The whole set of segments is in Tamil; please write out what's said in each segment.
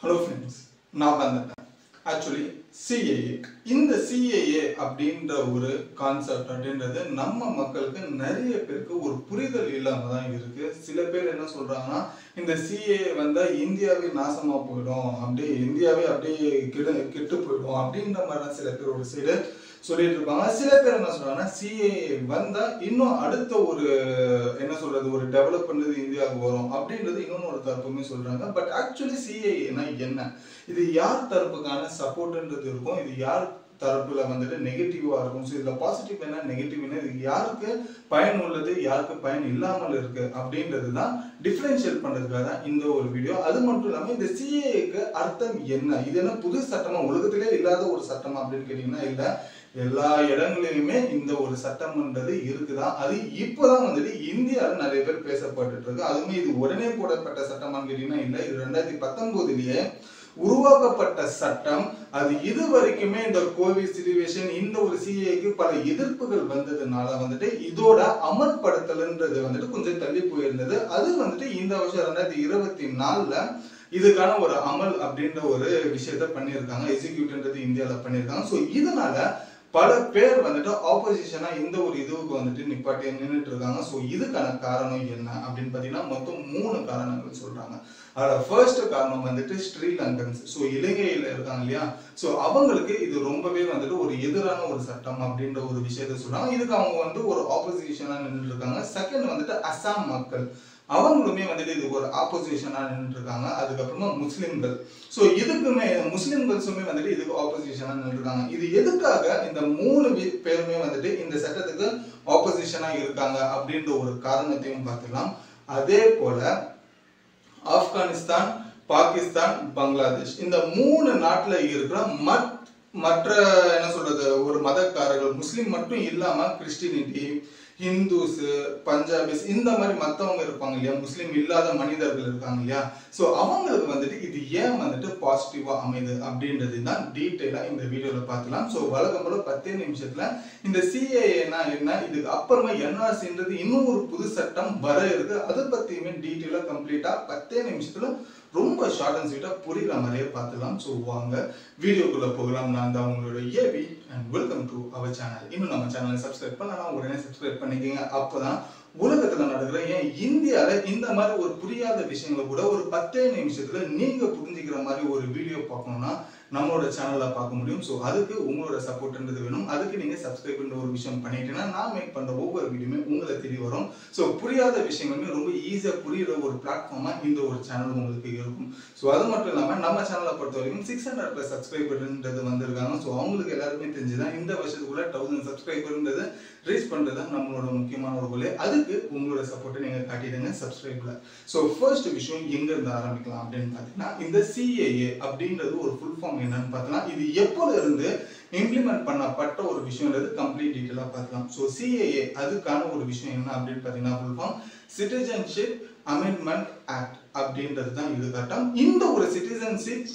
Hello friends, நான் வந்துட்டேன். Actually CAA இந்த CAA அப்படின்ற ஒரு கான்செப்ட் அப்படின்றது நம்ம மக்களுக்கு நிறைய பேருக்கு ஒரு புரிதல் இல்லாம தான் இருக்கு. சில பேர் என்ன சொல்றாங்கன்னா இந்த CAA வந்தா இந்தியாவே நாசமா போயிடும், அப்படியே இந்தியாவே அப்படியே கெட்டு போயிடும் அப்படின்ற மாதிரி சில பேர் ஒரு சைடு சொல்லிட்டு இருப்பாங்க. சில பேர் என்ன சொல்றாங்கன்னா CAA வந்தா இன்னும் அடுத்த ஒரு என்ன சொல்றது ஒரு டெவலப் பண்ணது இந்தியாவுக்கு வரும் அப்படின்றது இன்னொன்னு ஒரு தரப்புமே சொல்றாங்க. பட் ஆக்சுவலி CAA என்ன, இது யார் தரப்புக்கான சப்போர்ட்ன்றது இருக்கும், இது யார் தரப்புல வந்துட்டு நெகட்டிவா இருக்கும். ஸோ இதுல பாசிட்டிவ் என்ன நெகட்டிவ் என்ன, இது யாருக்கு பயன் உள்ளது யாருக்கு பயன் இல்லாமல் இருக்கு அப்படின்றது தான் டிஃபரன்ஷியேட் பண்றதுக்காக தான் இந்த ஒரு வீடியோ. அது மட்டும் இல்லாம இந்த CAAக்கு அர்த்தம் என்ன, இது என்ன புது சட்டமா, உலகத்திலே இல்லாத ஒரு சட்டமா அப்படின்னு கேட்டீங்கன்னா இல்ல, எல்லா இடங்களிலுமே இந்த ஒரு சட்டம்ன்றது இருக்குதான். அது இப்போதான் வந்துட்டு இந்தியாவில் நிறைய பேர் பேசப்பட்டு இருக்கு. அதுவுமே இது உடனே போடப்பட்ட சட்டமான்னு கேட்டீங்கன்னா இல்ல, இது 2019 உருவாக்கப்பட்ட சட்டம். அது இது வரைக்குமே இந்த கோவிட் சிச்சுவேஷன் இந்த ஒரு CAAக்கு பல எதிர்ப்புகள் வந்ததுனால வந்துட்டு இதோட அமல்படுத்தல்ன்றது வந்துட்டு கொஞ்சம் தள்ளி போயிருந்தது. அது வந்துட்டு இந்த வருஷம் 2024 இதுக்கான ஒரு அமல் அப்படின்ற ஒரு விஷயத்த பண்ணியிருக்காங்க, எக்ஸிக்யூட்ன்றது இந்தியாவில் பண்ணியிருக்காங்க. ஸோ இதனால பல பேர் வந்துட்டு ஆப்போசிஷனா இந்த ஒரு இதுவுக்கு வந்துட்டு நிப்பாட்டி நின்றுட்டு இருக்காங்க. ஸோ இதுக்கான காரணம் என்ன அப்படின்னு பார்த்தீங்கன்னா மொத்தம் 3 காரணங்கள் சொல்றாங்க. அதோட ஃபர்ஸ்ட் காரணம் வந்துட்டு ஸ்ரீலங்கன்ஸ், ஸோ இலங்கையில இருக்காங்க இல்லையா, ஸோ அவங்களுக்கு இது ரொம்பவே வந்துட்டு ஒரு எதிரான ஒரு சட்டம் அப்படின்ற ஒரு விஷயத்த சொல்றாங்க. இதுக்கு அவங்க வந்து ஒரு ஆப்போசிஷனா நின்றுட்டு இருக்காங்க. செகண்ட் வந்துட்டு அசாம் மக்கள், அவங்களுமே வந்துட்டு இதுக்கு ஒரு ஆப்போசிஷனா நின்று இருக்காங்க. அதுக்கப்புறமா முஸ்லிம்கள், ஸோ இதுக்குமே முஸ்லிம்களுமே வந்துட்டு இதுக்கு ஆப்போசிஷனா நின்று இருக்காங்க. இது எதுக்காக இந்த 3 பேருமே வந்துட்டு இந்த சட்டத்துக்கு ஆப்போசிஷனா இருக்காங்க அப்படின்ற ஒரு காரணத்தையும் பார்த்துக்கலாம். அதே போல ஆப்கானிஸ்தான், பாகிஸ்தான், பங்களாதேஷ் இந்த 3 நாட்டுல இருக்கிற மற்ற என்ன சொல்றது ஒரு மதக்காரர்கள், முஸ்லிம் மட்டும் இல்லாம கிறிஸ்டினிட்டி, ஹிந்துஸ், பஞ்சாபிஸ் இந்த மாதிரி மத்தவங்க இருப்பாங்க இல்லையா, முஸ்லீம் இல்லாத மனிதர்கள் இருக்காங்க இல்லையா, ஸோ அவங்களுக்கு வந்துட்டு இது ஏன் வந்துட்டு பாசிட்டிவா அமைது அப்படின்றது தான் டீட்டெயிலா இந்த வீடியோல பார்க்கலாம். ஸோ வழக்கம் போல 10 நிமிஷத்துல இந்த CAA என்ன, இதுக்கு அப்புறமா NRCன்றது இன்னும் ஒரு புது சட்டம் வர இருக்கு, அதை பத்தியுமே டீட்டெயிலா கம்ப்ளீட்டா 10 நிமிஷத்துல ரொம்ப ஷார்ட் அண்ட் ஸ்வீட்டா புரியுற மாதிரியே பார்த்துலாம். ஸோ வாங்க வீடியோக்குள்ள போகலாம். நான் தான் உங்களோட A B and welcome to our channel. இன்னும் நம்ம சேனலை சப்ஸ்கிரைப் பண்ணலாம், உடனே சப்ஸ்கிரைப் பண்ணிக்கங்க. அப்பதான் உலகத்துல நடக்கிற ஏன் இந்தியால இந்த மாதிரி ஒரு புரியாத விஷயங்களை கூட ஒரு 10 நிமிஷத்துல நீங்க புரிஞ்சுக்கிற மாதிரி ஒரு வீடியோ பார்க்கணும்னா நம்மளோட சேனல்ல பார்க்க முடியும். ஸோ அதுக்கு உங்களோட சப்போர்ட்ன்றது வேணும். அதுக்கு நீங்க சப்ஸ்கிரைப்ன்ற ஒரு விஷயம் பண்ணிட்டீங்கன்னா நான் மேக் பண்ற ஒவ்வொரு வீடியோமே உங்களை தேடி வரும். ஸோ புரியாத விஷயங்களுமே ரொம்ப ஈஸியா புரியுற ஒரு பிளாட்ஃபார்மா இந்த ஒரு சேனல் உங்களுக்கு இருக்கும். ஸோ அது மட்டும் இல்லாம நம்ம சேனலை பொறுத்த வரைக்கும் 600+ சப்ஸ்கிரைபர்ன்றது வந்திருக்காங்க. ஸோ அவங்களுக்கு எல்லாருமே தெரிஞ்சுதான் இந்த வருஷத்துக்குள்ள 1000 சப்ஸ்கிரைபர்ன்றது ரீச் பண்றது நம்மளோட முக்கியமான ஒரு கோல். அதுக்கு உங்களோட சப்போர்ட்டை நீங்க காட்டிடுங்க சப்ஸ்கிரைப்ல. ஸோ ஃபர்ஸ்ட் விஷயம் எங்க இருந்து ஆரம்பிக்கலாம் அப்படின்னு பாத்தீங்கன்னா இந்த CAA அப்படின்றது ஒரு ஃபுல் ஃபார்ம் என்னன்னு பார்த்தோம்னா இது எப்போல இருந்து இம்ப்ளிமெண்ட் பண்ணப்பட்ட ஒரு விஷயம்ன்றது கம்ப்ளீட் டீட்டெயிலா பார்க்கலாம். ஸோ CAA அதுக்கான ஒரு விஷயம் என்ன அப்படின்னு பார்த்தீங்கன்னா full form citizenship amendment act அப்படின்றது தான் இது சட்டம். இந்த ஒரு சிட்டிசன்ஷிப்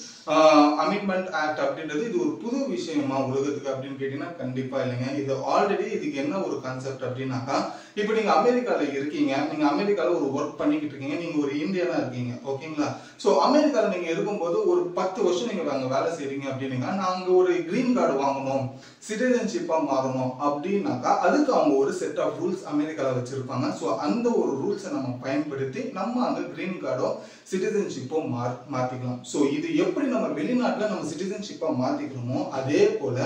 அமெண்ட்மெண்ட் ஆக்ட் அப்படின்றது இது ஒரு புது விஷயமா உலகத்துக்கு அப்படின்னு கேட்டீங்கன்னா கண்டிப்பா இல்லைங்க. இது ஆல்ரெடி இதுக்கு என்ன ஒரு கான்செப்ட் அப்படின்னாக்கா, இப்போ நீங்க அமெரிக்கால இருக்கீங்க, நீங்க அமெரிக்கால ஒரு ஒர்க் பண்ணிக்கிட்டு இருக்கீங்க, நீங்க ஒரு இந்தியனா இருக்கீங்க, ஓகேங்களா. ஸோ அமெரிக்கால நீங்க இருக்கும்போது ஒரு 10 வருஷம் நீங்க அங்க வேலை செய்றீங்க அப்படின்னா நாங்க ஒரு கிரீன் கார்டு வாங்கணும், சிட்டிசன்ஷிப்பா மாறணும் அப்படின்னாக்கா அதுக்கு அவங்க ஒரு செட் ஆஃப் ரூல்ஸ் அமெரிக்கால வச்சிருப்பாங்க. ஸோ அந்த ஒரு ரூல்ஸை நம்ம பயன்படுத்தி நம்ம அங்க கிரீன் கார்டோ சிட்டிசன்ஷிப்போ மாத்திக்கலாம். ஸோ இது எப்படி நம்ம வெளிநாட்டுல நம்ம சிட்டிசன்ஷிப்பா மாத்திக்கிறோமோ அதே போல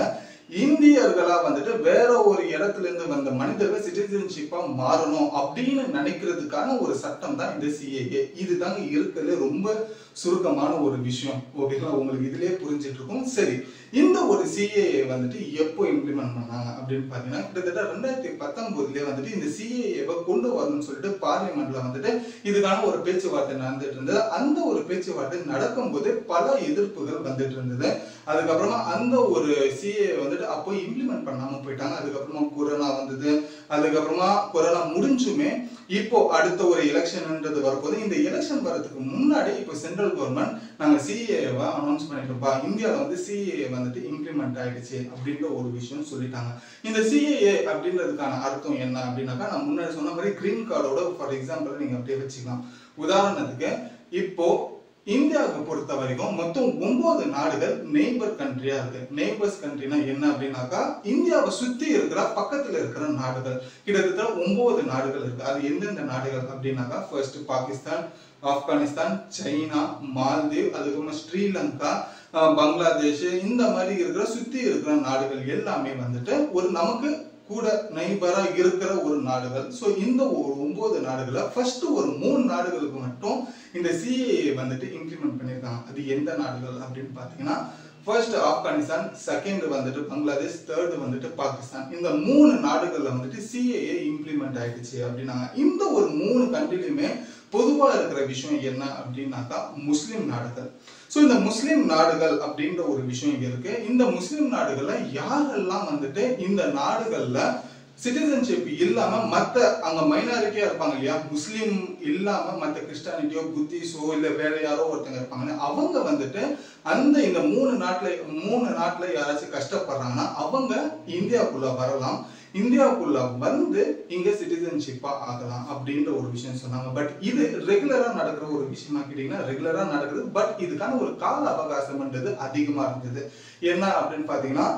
இந்தியர்களா வந்துட்டு வேற ஒரு இடத்துல இருந்து வந்த மனிதர்கள் சிட்டிசன்ஷிப்பா மாறணும் அப்படின்னு நினைக்கிறதுக்கான ஒரு சட்டம் தான் இந்த CAA. இதுதாங்க இருக்கிறதுல ரொம்ப சுருக்கமான ஒரு விஷயம், ஓகேங்களா. உங்களுக்கு இதுலயே புரிஞ்சிட்டு இருக்கும். சரி, இந்த ஒரு CAA வந்துட்டு எப்போ இம்ப்ளிமெண்ட் பண்ணாங்க அப்படின்னு பாத்தீங்கன்னா கிட்டத்தட்ட 2019 வந்துட்டு இந்த CAA கொண்டு வரணும்னு சொல்லிட்டு பார்லிமெண்ட்ல வந்துட்டு இதுக்கான ஒரு பேச்சுவார்த்தை நடந்துட்டு இருந்தது. அந்த ஒரு பேச்சுவார்த்தை நடக்கும்போது பல எதிர்ப்புகள் வந்துட்டு இருந்தது. அதுக்கப்புறமா அந்த ஒரு CAA வந்துட்டு அப்போ இம்ப்ளிமெண்ட் பண்ணாம போயிட்டாங்க. அதுக்கப்புறமா கொரோனா வந்தது. அதுக்கப்புறமா கொரோனா முடிஞ்சுமே இப்போ அடுத்த ஒரு எலெக்ஷன்ன்றது வரப்போது. இந்த எலெக்ஷன் வரதுக்கு முன்னாடி இப்போ சென்ட்ரல் கவர்மெண்ட் நாங்க CAA அனௌன்ஸ் பண்ணிட்டோம்ப்பா, இந்தியாவில் வந்து CAA வந்துட்டு இம்ப்ளிமெண்ட் ஆயிடுச்சு அப்படின்ற ஒரு விஷயம் சொல்லிட்டாங்க. இந்த CAA அப்படின்றதுக்கான அர்த்தம் என்ன அப்படின்னாக்கா, நான் முன்னாடி சொன்ன மாதிரி கிரீன் கார்டோட ஃபார் எக்ஸாம்பிள் நீங்க அப்படியே வச்சுக்கலாம். உதாரணத்துக்கு இப்போ இந்தியா இந்தியாவை பொறுத்த வரைக்கும் மொத்தம் 9 நாடுகள் நெய்பர் கண்ட்ரியா இருக்கு. நெய்பர்ஸ் கண்ட்ரினா என்ன அப்படின்னாக்கா இந்தியாவை சுத்தி இருக்கிற பக்கத்துல இருக்கிற நாடுகள் கிட்டத்தட்ட 9 நாடுகள் இருக்கு. அது எந்தெந்த நாடுகள் அப்படின்னாக்கா first Pakistan, Afghanistan, China, Maldive, அதுக்கப்புறம் ஸ்ரீலங்கா, பங்களாதேஷ், இந்த மாதிரி இருக்கிற சுத்தி இருக்கிற நாடுகள் எல்லாமே வந்துட்டு ஒரு நமக்கு கூட நெய்பரா இருக்கிற ஒரு நாடுகள். சோ இந்த ஒரு 9 நாடுகளை ஃபர்ஸ்ட் ஒரு 3 நாடுகளுக்கு மட்டும் இந்த சிஏஏ வந்துட்டு இம்ப்ளிமெண்ட் பண்ணிருக்காங்க. அது எந்த நாடுகள் அப்படின்னு பாத்தீங்கன்னா ஃபர்ஸ்ட் ஆப்கானிஸ்தான், செகண்ட் வந்துட்டு பங்களாதேஷ், தேர்ட் வந்துட்டு பாகிஸ்தான். இந்த 3 நாடுகள்ல வந்துட்டு சிஏஏ இம்ப்ளிமெண்ட் ஆயிடுச்சு அப்படின்னாங்க. இந்த ஒரு 3 கண்ட்ரிலுமே பொதுவா இருக்கிற விஷயம் என்ன அப்படின்னாக்கா முஸ்லிம் நாடுகள். சோ இந்த முஸ்லிம் நாடுகள் அப்படின்ற ஒரு விஷயம் இருக்கு. இந்த முஸ்லிம் நாடுகள்ல யாரெல்லாம் வந்துட்டு இந்த நாடுகள்ல சிட்டிசன்ஷிப் இல்லாம மத்த அங்க மைனாரிட்டியா இருப்பாங்க இல்லையா, முஸ்லிம் இல்லாம மத்த கிறிஸ்டானிட்டியோ புத்திஸோ இல்ல வேற யாரோ ஒருத்தங்க இருப்பாங்க, அவங்க வந்துட்டு அந்த இந்த 3 நாட்டுல யாராச்சும் கஷ்டப்படுறாங்கன்னா அவங்க இந்தியாவுக்குள்ள வரலாம். இந்தியாவுக்குள்ள வந்து இங்க சிட்டிசன்ஷிப்பா ஆகலாம் அப்படின்ற ஒரு விஷயம் சொன்னாங்க. பட் இது ரெகுலரா நடக்கிற ஒரு விஷயமா கேட்டீங்கன்னா ரெகுலரா நடக்குது. பட் இதுக்கான ஒரு கால அவகாசம்ன்றது அதிகமா இருந்தது. என்ன அப்படின்னு பாத்தீங்கன்னா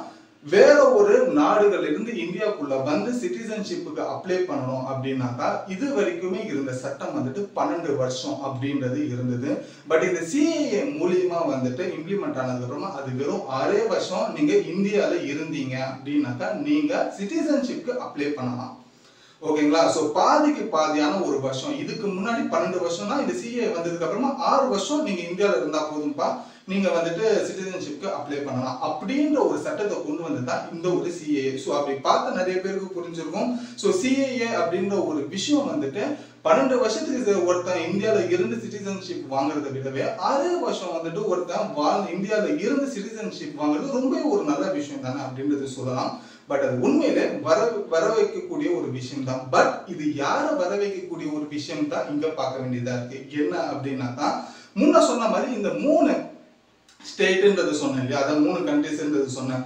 வேற ஒரு நாடுகள் இருந்து இந்தியாவுக்குள்ள வந்து சிட்டிசன்ஷிப்புக்கு அப்ளை பண்ணணும் அப்படின்னாக்கா இது வரைக்குமே இருந்த சட்டம் வந்துட்டு 12 வருஷம் அப்படின்றது இருந்தது. பட் இந்த சிஏஏ மூலியமா வந்துட்டு இம்ப்ளிமெண்ட் ஆனதுக்கு அப்புறமா அது வெறும் 6 வருஷம் நீங்க இந்தியால இருந்தீங்க அப்படின்னாக்கா நீங்க சிட்டிசன்ஷிப்க்கு அப்ளை பண்ணலாம். ஓகேங்களா? சோ பாதிக்கு பாதியான ஒரு வருஷம். இதுக்கு முன்னாடி 12 வருஷம் தான். இந்த சிஏ வந்ததுக்கு அப்புறமா 6 வருஷம் நீங்க இந்தியால இருந்தா போதும்பா, நீங்க வந்துட்டு சிட்டிசன்ஷிப்க்கு அப்ளை பண்ணலாம் அப்படின்ற ஒரு சட்டத்தை கொண்டு வந்ததுதான் இந்த ஒரு சிஏஏ. சோ அப்படி பார்த்த நிறைய பேருக்கு புரிஞ்சிருக்கும். சோ சிஏஏ அப்படின்ற ஒரு விஷயம் வந்துட்டு 12 வருஷத்துக்கு ஒருத்தன் இந்தியால இருந்து சிட்டிசன்ஷிப் வாங்குறதை விடவே 6 வருஷம் வந்துட்டு ஒருத்தன் இந்தியால இருந்து சிட்டிசன்ஷிப் வாங்குறது ரொம்ப ஒரு நல்ல விஷயம் தானே அப்படின்றது சொல்லலாம். பட் அது உண்மையிலே வர வைக்கக்கூடிய ஒரு விஷயம் தான். பட் இது யார வர வைக்கக்கூடிய ஒரு விஷயம் தான் இங்க பார்க்க வேண்டியதா இருக்கு. என்ன அப்படின்னாக்கா முன்ன சொன்ன மாதிரி இந்த 3 ஸ்டேட்ன்றது சொன்னேன் இல்லையா, அதான் 3 கண்ட்ரிஸ்ன்றது சொன்னேன்.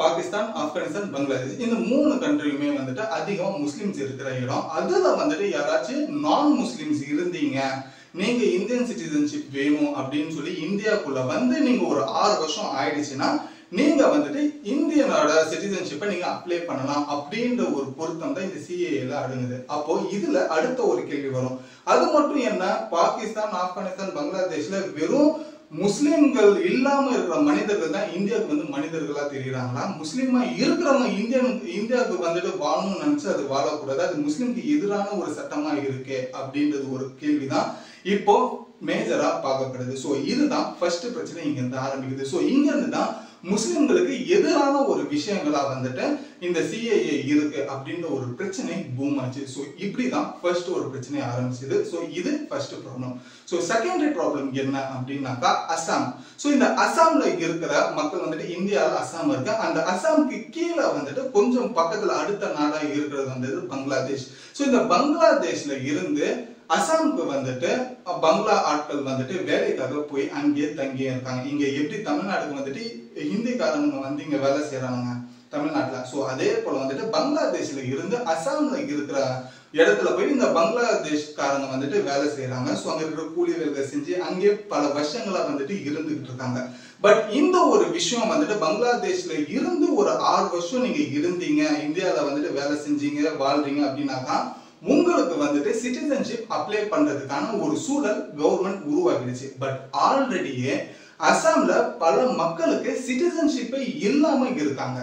பாகிஸ்தான், ஆப்கானிஸ்தான், பங்களாதேஷ், இந்த 3 கண்ட்ரியுமே வந்துட்டு அதிகமா முஸ்லிம்ஸ் இருக்கிற இடம். அதுல வந்துட்டு யாராச்சும் நான் முஸ்லிம்ஸ் இருந்தீங்க, நீங்க இந்தியன் சிட்டிசன்ஷிப் வேணும் அப்படின்னு சொல்லி இந்தியாவுக்குள்ள வந்து நீங்க ஒரு 6 வருஷம் ஆயிடுச்சுன்னா நீங்க வந்துட்டு இந்தியனோட சிட்டிசன்ஷிப்பை நீங்க அப்ளை பண்ணலாம் அப்படின்ற ஒரு பொருத்தம் தான் இந்த சிஏஏல அடங்குது. அப்போ இதுல அடுத்த ஒரு கேள்வி வரும், அது மட்டும் என்ன பாகிஸ்தான், ஆப்கானிஸ்தான், பங்களாதேஷ்ல வெறும் முஸ்லிம்கள் இல்லாம இருக்கிற மனிதர்கள் தான் இந்தியாவுக்கு வந்து மனிதர்களா தெரியுறாங்களா? முஸ்லிமா இருக்கிறவங்க இந்தியாவுக்கு வந்துட்டு வாழணும்னு நினைச்சு அது வாழக்கூடாது, அது முஸ்லிம்க்கு எதிரான ஒரு சட்டமா இருக்கு அப்படின்றது ஒரு கேள்விதான் இப்போ மேஜரா பார்க்கப்படுது. சோ இதுதான் ஃபர்ஸ்ட் பிரச்சனை இங்க இருந்து ஆரம்பிக்குது. சோ இங்க இருந்து தான் முஸ்லிம்களுக்கு எதிரான ஒரு விஷயங்களா வந்துட்டு இந்த சிஏஏ இருக்கு அப்படின்ற ஒரு பிரச்சனை பூம் ஆச்சு. சோ இப்படிதான் ஃபர்ஸ்ட் ஒரு பிரச்சனை ஆரம்பிச்சது. சோ இது first problem. So secondary problem என்ன அப்படின்னாக்கா அசாம். சோ இந்த அசாம்ல இருக்கிற மக்கள் வந்துட்டு இந்தியாவில் அசாம் இருக்கு, அந்த அசாமுக்கு கீழே வந்துட்டு கொஞ்சம் பக்கத்துல அடுத்த நாடா இருக்கிறது வந்து பங்களாதேஷ். சோ இந்த பங்களாதேஷ்ல இருந்து அசாமுக்கு வந்துட்டு பங்களா ஆட்கள் வந்துட்டு வேலைக்காக போய் அங்கேயே தங்கியே இருக்காங்க. இங்க எப்படி தமிழ்நாட்டுக்கு வந்துட்டு ஹிந்திக்காரங்க வந்து இங்க வேலை செய்யறாங்க தமிழ்நாட்டுல, சோ அதே போல வந்துட்டு பங்களாதேஷ்ல இருந்து அசாம்ல இருக்கிற இடத்துல போய் இந்த பங்களாதேஷ்காரங்க வந்துட்டு வேலை செய்யறாங்க. சோ அங்க இருக்கிற கூலி வேலை செஞ்சு அங்கே பல வருஷங்களா வந்துட்டு இருந்துகிட்டு இருக்காங்க. பட் இந்த ஒரு விஷயம் வந்துட்டு பங்களாதேஷ்ல இருந்து ஒரு 6 வருஷம் நீங்க இருந்தீங்க, இந்தியால வந்துட்டு வேலை செஞ்சீங்க, வாழ்றீங்க அப்படின்னாக்கா உங்களுக்கு வந்துட்டு சிட்டிசன்ஷிப் அப்ளை பண்றதுக்கான ஒரு சூழல் கவர்மெண்ட் உருவாக்கிடுச்சு. பட் ஆல்ரெடியே அசாம்ல பல மக்களுக்கு சிட்டிசன்ஷிப்பே இல்லாம இருக்காங்க.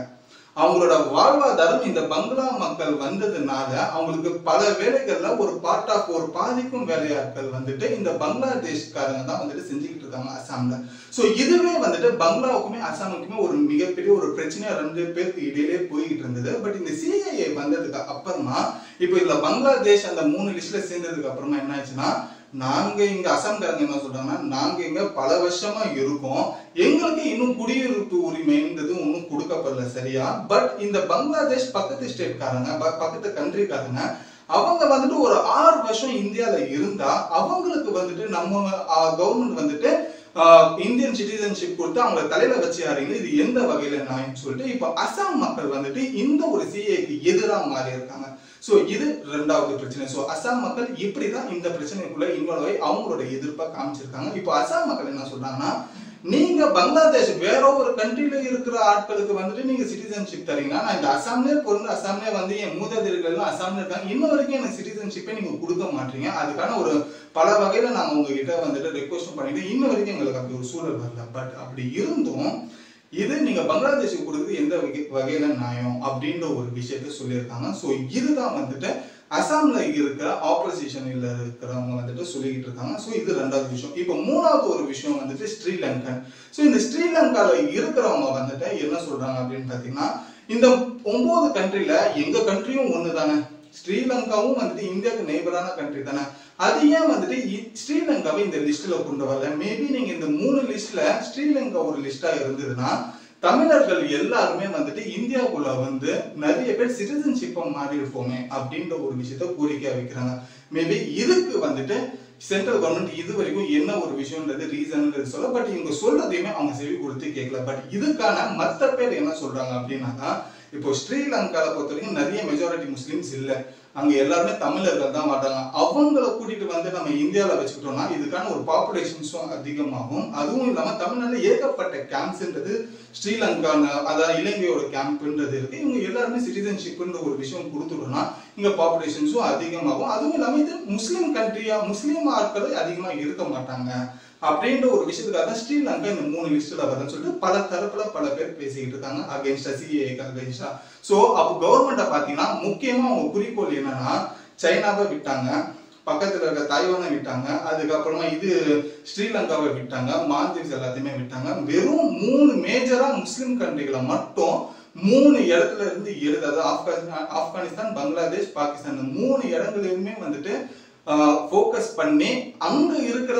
அவங்களோட வாழ்வாதாரம் இந்த பங்களா மக்கள் வந்ததுனால அவங்களுக்கு பல வேலைகள்ல ஒரு பார்ட் ஆஃப் ஒரு பாதிக்கும் வேலையாட்கள் வந்துட்டு இந்த பங்களாதேஷ்காரங்க தான் வந்துட்டு செஞ்சுக்கிட்டு இருக்காங்க அசாம்ல. சோ இதுவே வந்துட்டு பங்களாவுக்குமே அசாமுக்குமே ஒரு மிகப்பெரிய ஒரு பிரச்சனையா 2 பேருக்கு இடையிலே போய்கிட்டு இருந்தது. பட் இந்த சிஏஏ வந்ததுக்கு அப்புறமா இப்போ இதுல பங்களாதேஷ் அந்த 3 லிஸ்ட்ல சேர்ந்ததுக்கு அப்புறமா என்ன ஆச்சுன்னா, நாங்க இங்க அசாம்காரங்க என்ன சொல்றாங்கன்னா, நாங்க இங்க பல வருஷமா இருக்கோம், எங்களுக்கு இன்னும் குடியிருப்பு உரிமைன்றது இன்னும் கொடுக்கப்படல சரியா. பட் இந்த பங்களாதேஷ் பக்கத்து ஸ்டேட்காரங்க, பக்கத்து கண்ட்ரிக்காரங்க, அவங்க வந்துட்டு ஒரு 6 வருஷம் இந்தியால இருந்தா அவங்களுக்கு வந்துட்டு நம்ம கவர்மெண்ட் வந்துட்டு இந்தியன் சிட்டிசன்ஷிப் கொடுத்து அவங்களை தலையில வச்சு யாருங்க, இது எந்த வகையில நியாயம் சொல்லிட்டு இப்ப அசாம் மக்கள் வந்துட்டு இந்த ஒரு சிஏக்கு எதிராக மாறி இருக்காங்க. சோ இது ரெண்டாவது பிரச்சனை. சோ அசாம் மக்கள் இப்படிதான் இந்த பிரச்சனைக்குள்ள இன்வால்வ் ஆகி அவங்களோட எதிர்ப்பை காமிச்சிருக்காங்க. இப்போ அசாம் மக்கள் என்ன சொல்றாங்கன்னா, நீங்க பங்களாதேஷ் வேற ஒரு கண்ட்ரில இருக்கிற ஆட்களுக்கு வந்துட்டு நீங்க சிட்டிசன்ஷிப் தரீங்கன்னா, நான் இந்த அசாம்லயே பிறந்து அசாம்லயே வந்து என் மூதாதையர்கள் எல்லாம் அசாம்ல இருக்காங்க, இன்ன வரைக்கும் எனக்கு சிட்டிசன்ஷிப்பே நீங்க கொடுக்க மாட்டீங்க. அதுக்கான ஒரு பல வகையில நாங்க உங்ககிட்ட வந்துட்டு ரெக்வஸ்ட் பண்ணிட்டு இன்ன வரைக்கும் எங்களுக்கு அப்படி ஒரு சூழல் வரல. பட் அப்படி இருந்தும் இது நீங்க பங்களாதேஷுக்கு கொடுக்குறது எந்த வகையில நியாயம் அப்படின்ற ஒரு விஷயத்த சொல்லியிருக்காங்க. ஸோ இதுதான் வந்துட்டு அசாம்ல இருக்கிற ஆப்போசிஷன்ல இருக்கிறவங்க வந்துட்டு சொல்லிக்கிட்டு இருக்காங்க. ஸோ இது ரெண்டாவது விஷயம். இப்போ மூணாவது ஒரு விஷயம் வந்துட்டு ஸ்ரீலங்கன். ஸோ இந்த ஸ்ரீலங்கால இருக்கிறவங்க வந்துட்டு என்ன சொல்றாங்க அப்படின்னு பாத்தீங்கன்னா, இந்த 9 கண்ட்ரில எங்க கண்ட்ரியும் ஒண்ணு தானே, ஸ்ரீலங்காவும் வந்துட்டு இந்தியாவுக்கு நெய்பரான கண்ட்ரி தானே, அது ஏன் வந்துட்டு ஸ்ரீலங்காவை இந்த லிஸ்ட்ல கொண்டு வரல? மேபி நீங்க இந்த 3 லிஸ்ட்ல ஸ்ரீலங்கா ஒரு லிஸ்டா இருந்ததுன்னா தமிழர்கள் எல்லாருமே வந்துட்டு இந்தியாவுக்குள்ள வந்து நிறைய பேர் சிட்டிசன்ஷிப்பா மாறி இருப்போமே அப்படின்ற ஒரு விஷயத்த கோரிக்கையா வைக்கிறாங்க. மேபி இதுக்கு வந்துட்டு சென்ட்ரல் கவர்மெண்ட் இது வரைக்கும் என்ன ஒரு விஷயம்ன்றது ரீசன்ன்றது சொல்ல, பட் இவங்க சொல்றதையுமே அவங்க செவி கொடுத்து கேட்கல. பட் இதுக்கான மற்ற பேர் என்ன சொல்றாங்க அப்படின்னாக்கா, இப்போ ஸ்ரீலங்கால பொறுத்த வரைக்கும் நிறைய மெஜாரிட்டி முஸ்லிம்ஸ் இல்ல, அங்க எல்லாருமே தமிழர்கள் தான் மாட்டாங்க. அவங்கள கூட்டிட்டு வந்து நம்ம இந்தியாவில வச்சுக்கிட்டோம்னா இதுக்கான ஒரு பாப்புலேஷன்ஸும் அதிகமாகும். அதுவும் இல்லாம தமிழ்நாட்டில் ஏகப்பட்ட கேம்ப்ஸ்ன்றது ஸ்ரீலங்கா, அதாவது இலங்கையோட கேம்ப்ன்றது இருக்கு. இவங்க எல்லாருமே சிட்டிசன்ஷிப்ன்ற ஒரு விஷயம் கொடுத்துட்டோம்னா இங்க பாப்புலேஷன்ஸும் அதிகமாகும். அதுவும் இல்லாம இது முஸ்லீம் கண்ட்ரியா, முஸ்லீம் ஆட்கள் அதிகமா இருக்க மாட்டாங்க அப்படின்ற ஒரு விஷயத்துக்காக தான் ஸ்ரீலங்கா இந்த 3 லிஸ்ட்ல வருதுன்னு சொல்லிட்டு பல தரப்புல பல பேர் பேசிக்கிட்டு இருக்காங்க அகைன்ஸ்டா, சிஏஏக்கு அகைன்ஸ்டா. சோ அப்போ கவர்மெண்ட்டை பாத்தீங்கன்னா முக்கியமா அவங்க குறிக்கோள் என்னன்னா, சைனாவை விட்டாங்க, பக்கத்துல இருக்க தாய்வானை விட்டாங்க, அதுக்கப்புறமா இது ஸ்ரீலங்காவை விட்டாங்க, மால்தீவ்ஸ் எல்லாத்தையுமே விட்டாங்க. வெறும் 3 மேஜரா முஸ்லிம் கண்ட்ரிகளை மட்டும் 3 இடத்துல இருந்து எடுத்து, அதாவது ஆப்கானிஸ்தான், பங்களாதேஷ், பாகிஸ்தான், 3 இடங்களையுமே வந்துட்டு ஃபோக்கஸ் பண்ணி அங்க இருக்கிற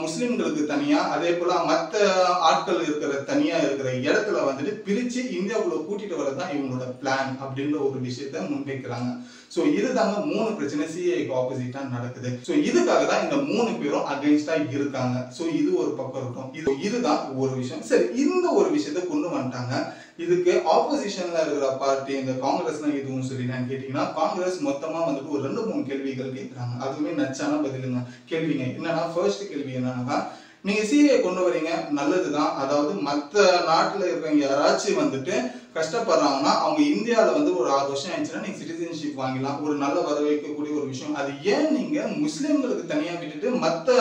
முஸ்லிம்களுக்கு தனியா, அதே போல மற்ற ஆட்கள் இருக்கிற தனியா இருக்கிற இடத்துல வந்துட்டு பிரிச்சு இந்தியாவுக்குள்ள கூட்டிட்டு வரதான் இவங்களோட பிளான் அப்படின்ற ஒரு விஷயத்த முன்வைக்கிறாங்க. சோ இதுதாங்க 3 பிரச்சனை சிஏக்கு ஆப்போசிட்டா நடக்குது. சோ இதுக்காக தான் இந்த 3 பேரும் அகைன்ஸ்டா இருக்காங்க. சோ இது ஒரு பக்கம் இருக்கும். இதுதான் ஒரு விஷயம். சரி, இந்த ஒரு விஷயத்த கொண்டு வந்துட்டாங்க. இதுக்கு ஆப்போசிஷன்ல இருக்கிற பார்ட்டி இந்த காங்கிரஸ்லாம் எதுவும் சொல்லிட்டான்னு கேட்டீங்கன்னா, காங்கிரஸ் மொத்தமா வந்துட்டு ஒரு 2-3 கேள்விகள் கேட்கிறாங்க. அதுவுமே நச்சான பதிலுங்க கேள்விங்க. என்னன்னா, ஃபர்ஸ்ட் கேள்வி என்னன்னா, நீங்க சிஏ கொண்டு வரீங்க, நல்லதுதான். அதாவது மற்ற நாட்டுல இருக்கிறவங்க யாராச்சும் வந்துட்டு கஷ்டப்படுறாங்கன்னா அவங்க இந்தியாவில வந்து ஒரு 6 வருஷம் ஆயிடுச்சுன்னா நீங்க சிட்டிசன்ஷிப் வாங்கிக்கலாம், ஒரு நல்ல வரவேற்கக்கூடிய ஒரு விஷயம். அது ஏன் நீங்க முஸ்லிம்களுக்கு தனியா விட்டுட்டு மற்ற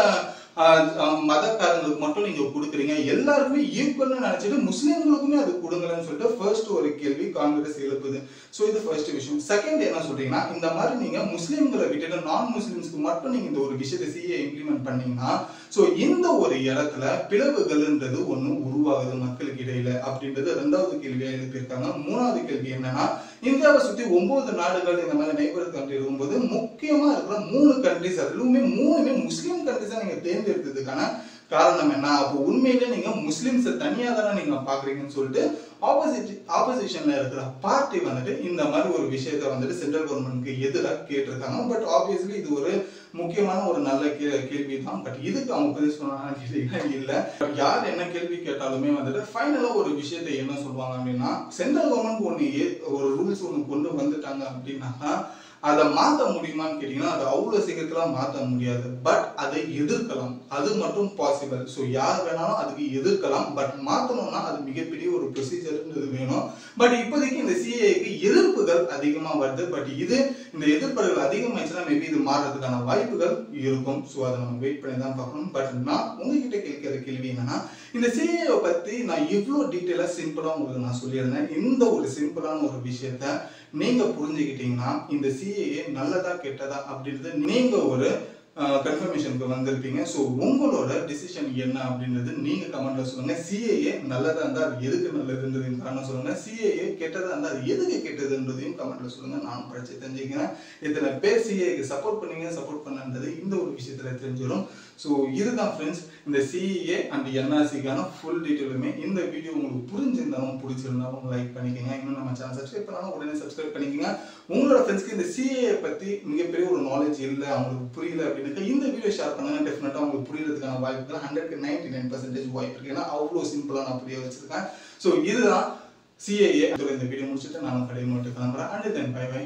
மதக்காரங்களுக்கு மட்டும் நீங்க கொடுக்குறீங்க, எல்லாருக்குமே ஈக்குவல்னு நினைச்சிட்டு முஸ்லிம்களுக்குமே அது கொடுங்கன்னு சொல்லிட்டு ஃபர்ஸ்ட் ஒரு கேள்வி காங்கிரஸ் எழுப்புது. சோ இது ஃபர்ஸ்ட் விஷயம். செகண்ட் என்ன சொல்றீங்கன்னா, இந்த மாதிரி நீங்க முஸ்லிம்களை விட்டுட்டு நான் முஸ்லிம்ஸ்க்கு மட்டும் நீங்க இந்த ஒரு விஷயத்தை சிஏ இம்ப்ளிமெண்ட் பண்ணீங்கன்னா, சோ இந்த ஒரு இடத்துல பிளவுகள்ன்றது ஒண்ணு உருவாகுது மக்களுக்கு இடையில அப்படின்றது ரெண்டாவது கேள்வியா எழுப்பியிருக்காங்க. மூணாவது கேள்வி என்னன்னா, இந்தியாவை சுத்தி 9 நாடுகள் இந்த மாதிரி நெய்பர் கண்ட்ரி இருக்கும்போது முக்கியமா இருக்கிற 3 கண்ட்ரிஸ், அதுலுமே 3மே முஸ்லிம் கண்ட்ரிஸா நீங்க தேர்ந்தெடுத்ததுக்கான காரணம் என்ன? அப்போ உண்மையிலே நீங்க முஸ்லிம்ஸ் தனியா தானே நீங்க பாக்குறீங்கன்னு சொல்லிட்டு ஆப்போசிஷன்ல இருக்கிற பார்ட்டி வந்துட்டு இந்த மாதிரி ஒரு விஷயத்தை வந்துட்டு சென்ட்ரல் கவர்மெண்ட்க்கு எதிராக கேட்டிருக்காங்க. பட் ஆப்வியஸ்லி இது ஒரு முக்கியமான ஒரு நல்ல கேள்வி தான். பட் இதுக்கு அவங்க பதில் சொன்னாங்க இல்ல. யார் என்ன கேள்வி கேட்டாலுமே வந்துட்டு ஃபைனலா ஒரு விஷயத்தை என்ன சொல்லுவாங்க அப்படின்னா, சென்ட்ரல் கவர்மெண்ட் ஒரு ரூல்ஸ் ஒன்று கொண்டு வந்துட்டாங்க அப்படின்னா அதை மாற்ற முடியுமான்னு கேட்டீங்கன்னா, அது அவ்வளவு சீக்கிரத்துல மாற்ற முடியாது. பட் அதை எதிர்க்கலாம், அது மட்டும் பாசிபிள். ஸோ யார் வேணாலும் அதுக்கு எதிர்க்கலாம். பட் மாற்றணும்னா அது மிகப்பெரிய ஒரு ப்ரொசீஜர்ன்றது வேணும். பட் இப்போதைக்கு இந்த சிஏக்கு எதிர்ப்புகள் அதிகமா வருது. பட் இந்த எதிர்ப்புகள் அதிகமாயிடுச்சுன்னா மேபி இது மாறுறதுக்கான வாய்ப்புகள் இருக்கும். ஸோ அதை நம்ம வெயிட் பண்ணி தான் பார்க்கணும். பட் நான் உங்ககிட்ட கேட்கிற கேள்வி என்னன்னா, இந்த சிஏவை பத்தி நான் இவ்வளோ டீட்டெயிலா சிம்பிளா உங்களுக்கு நான் சொல்லியிருந்தேன். இந்த ஒரு சிம்பிளான ஒரு விஷயத்த நீங்க புரிஞ்சுக்கிட்டீங்கன்னா இந்த சிஏஏ நல்லதா கெட்டதா அப்படின்றது நீங்க ஒரு கன்ஃபர்மேஷனுக்கு வந்திருப்பீங்க. ஸோ உங்களோட டிசிஷன் என்ன அப்படின்றது நீங்க கமெண்ட்ல சொல்லுங்க. சிஏஏ நல்லதா இருந்தா அது எதுக்கு நல்லதுன்றதையும் காரணம் சொல்லுங்க. சிஏஏ கெட்டதா இருந்தா அது எதுக்கு கெட்டதுன்றதையும் கமெண்ட்ல சொல்லுங்க. நானும் படிச்சு தெரிஞ்சுக்கிறேன். இத்தனை பேர் சிஏஏக்கு சப்போர்ட் பண்ணீங்க, சப்போர்ட் பண்ணன்றது இந்த ஒரு விஷயத்துல தெரிஞ்சிடும். ஸோ இதுதான் ஃப்ரெண்ட்ஸ் இந்த சிஏ அண்ட் என்ஆர்சிக்கான ஃபுல் டீட்டெயிலுமே. இந்த வீடியோ உங்களுக்கு புரிஞ்சிருந்தாலும் பிடிச்சிருந்தாலும் லைக் பண்ணிக்கோங்க. இன்னும் நம்ம சேனல் சப்ஸ்கிரைப் பண்ணாலும் உடனே சப்ஸ்கிரைப் பண்ணிக்கோங்க. உங்களோட ஃப்ரெண்ட்ஸ்க்கு இந்த சிஏ பற்றி மிகப்பெரிய ஒரு நாலேஜ் இல்லை, அவங்களுக்கு புரியல அப்படின்னு இந்த வீடியோ ஷேர் பண்ணுங்க. டெஃபினட்டாக உங்களுக்கு புரியறதுக்கான வாய்ப்புகள் 100% வாய்ப்பு இருக்கு. ஏன்னா அவ்வளோ சிம்பிளாக நான் புரிய வச்சிருக்கேன். ஸோ இதுதான் சிஏஏ. இந்த வீடியோ முடிச்சுட்டு நான் கடையை மட்டும் கிளம்புறேன். And then bye by.